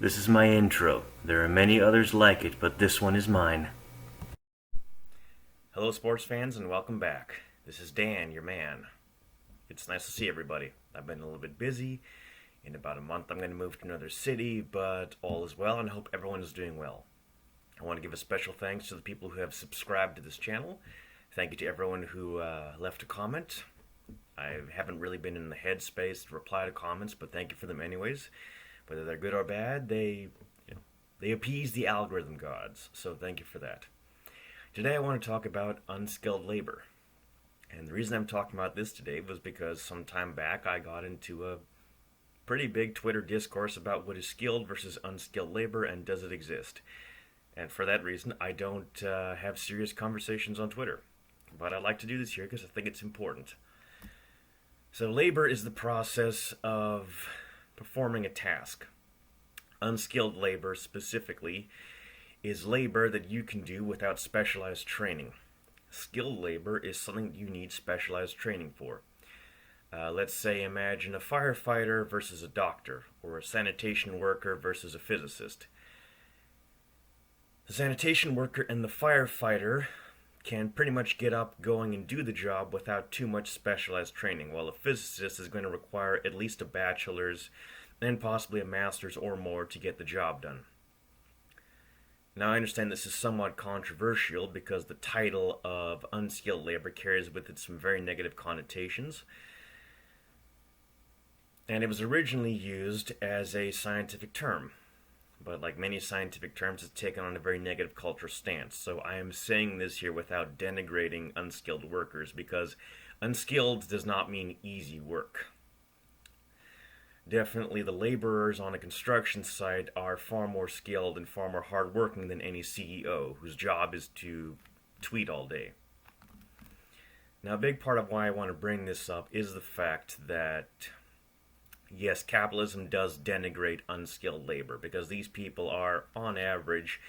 This is my intro. There are many others like it, but this one is mine. Hello, sports fans, and welcome back. This is Dan, your man. It's nice to see everybody. I've been a little bit busy. In about a month, I'm going to move to another city, but all is well, and I hope everyone is doing well. I want to give a special thanks to the people who have subscribed to this channel. Thank you to everyone who left a comment. I haven't really been in the headspace to reply to comments, but thank you for them anyways. Whether they're good or bad, they appease the algorithm gods, so thank you for that. Today I want to talk about unskilled labor. And the reason I'm talking about this today was because some time back I got into a pretty big Twitter discourse about what is skilled versus unskilled labor and does it exist. And for that reason, I don't have serious conversations on Twitter. But I like to do this here because I think it's important. So labor is the process of performing a task. Unskilled labor, specifically, is labor that you can do without specialized training. Skilled labor is something you need specialized training for. Let's say imagine a firefighter versus a doctor, or a sanitation worker versus a physicist. The sanitation worker and the firefighter can pretty much get up, going, and do the job without too much specialized training, while a physicist is going to require at least a bachelor's and possibly a master's or more to get the job done. Now I understand this is somewhat controversial because the title of unskilled labor carries with it some very negative connotations. And it was originally used as a scientific term. But like many scientific terms, it's taken on a very negative cultural stance. So I am saying this here without denigrating unskilled workers, because unskilled does not mean easy work. Definitely the laborers on a construction site are far more skilled and far more hardworking than any CEO, whose job is to tweet all day. Now a big part of why I want to bring this up is the fact that yes, capitalism does denigrate unskilled labor because these people are, on average,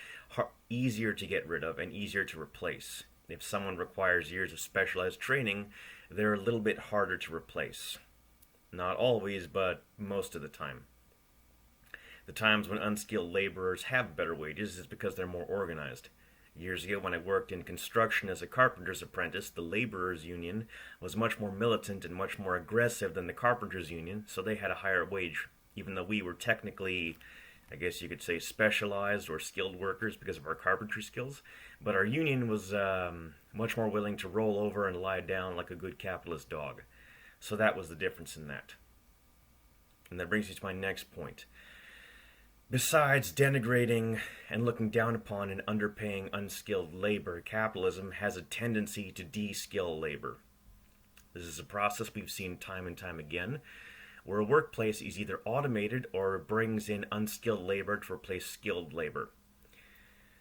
easier to get rid of and easier to replace. If someone requires years of specialized training, they're a little bit harder to replace. Not always, but most of the time. The times when unskilled laborers have better wages is because they're more organized. Years ago, when I worked in construction as a carpenter's apprentice, the laborers' union was much more militant and much more aggressive than the carpenters' union, so they had a higher wage, even though we were technically, I guess you could say, specialized or skilled workers because of our carpentry skills. But our union was much more willing to roll over and lie down like a good capitalist dog. So that was the difference in that. And that brings me to my next point. Besides denigrating and looking down upon and underpaying unskilled labor, capitalism has a tendency to de-skill labor. This is a process we've seen time and time again, where a workplace is either automated or brings in unskilled labor to replace skilled labor.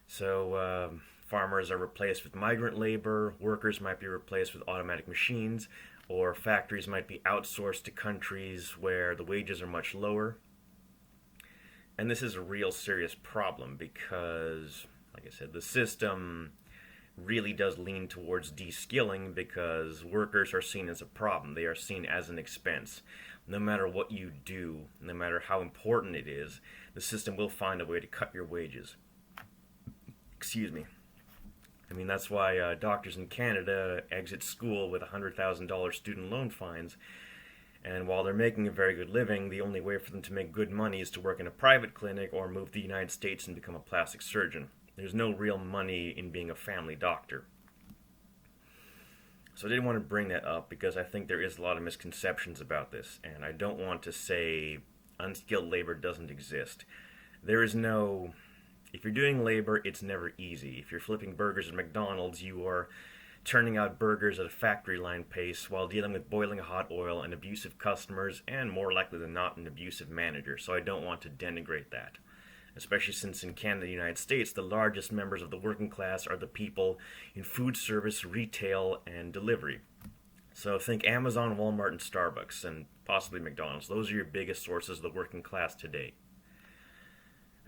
So farmers are replaced with migrant labor, workers might be replaced with automatic machines, or factories might be outsourced to countries where the wages are much lower. And this is a real serious problem because, like I said, the system really does lean towards de-skilling because workers are seen as a problem. They are seen as an expense. No matter what you do, no matter how important it is, the system will find a way to cut your wages. Excuse me. I mean, that's why doctors in Canada exit school with $100,000 student loan fines. And while they're making a very good living, the only way for them to make good money is to work in a private clinic or move to the United States and become a plastic surgeon. There's no real money in being a family doctor. So I didn't want to bring that up because I think there is a lot of misconceptions about this. And I don't want to say unskilled labor doesn't exist. There is no... If you're doing labor, it's never easy. If you're flipping burgers at McDonald's, you are turning out burgers at a factory line pace while dealing with boiling hot oil and abusive customers and, more likely than not, an abusive manager. So I don't want to denigrate that. Especially since in Canada and the United States, the largest members of the working class are the people in food service, retail, and delivery. So think Amazon, Walmart, and Starbucks, and possibly McDonald's. Those are your biggest sources of the working class today.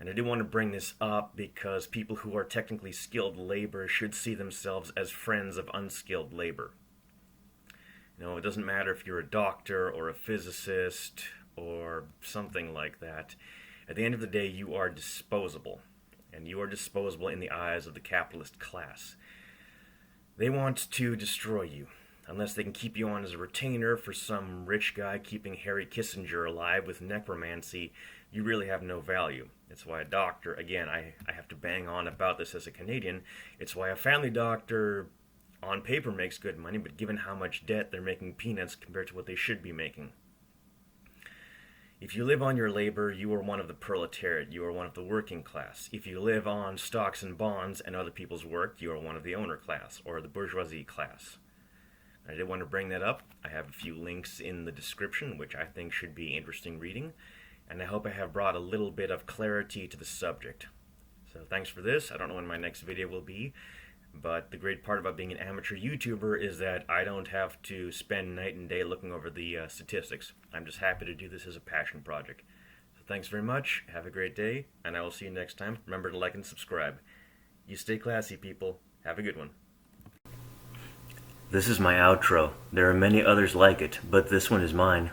And I do want to bring this up because people who are technically skilled labor should see themselves as friends of unskilled labor. You know, it doesn't matter if you're a doctor or a physicist or something like that. At the end of the day, you are disposable. And you are disposable in the eyes of the capitalist class. They want to destroy you. Unless they can keep you on as a retainer for some rich guy keeping Harry Kissinger alive with necromancy, you really have no value. It's why a doctor, again, I have to bang on about this as a Canadian, it's why a family doctor on paper makes good money, but given how much debt, they're making peanuts compared to what they should be making. If you live on your labor, you are one of the proletariat, you are one of the working class. If you live on stocks and bonds and other people's work, you are one of the owner class, or the bourgeoisie class. I did want to bring that up. I have a few links in the description, which I think should be interesting reading, and I hope I have brought a little bit of clarity to the subject. So thanks for this. I don't know when my next video will be, but the great part about being an amateur YouTuber is that I don't have to spend night and day looking over the statistics. I'm just happy to do this as a passion project. So thanks very much. Have a great day, and I will see you next time. Remember to like and subscribe. You stay classy, people. Have a good one. This is my outro. There are many others like it, but this one is mine.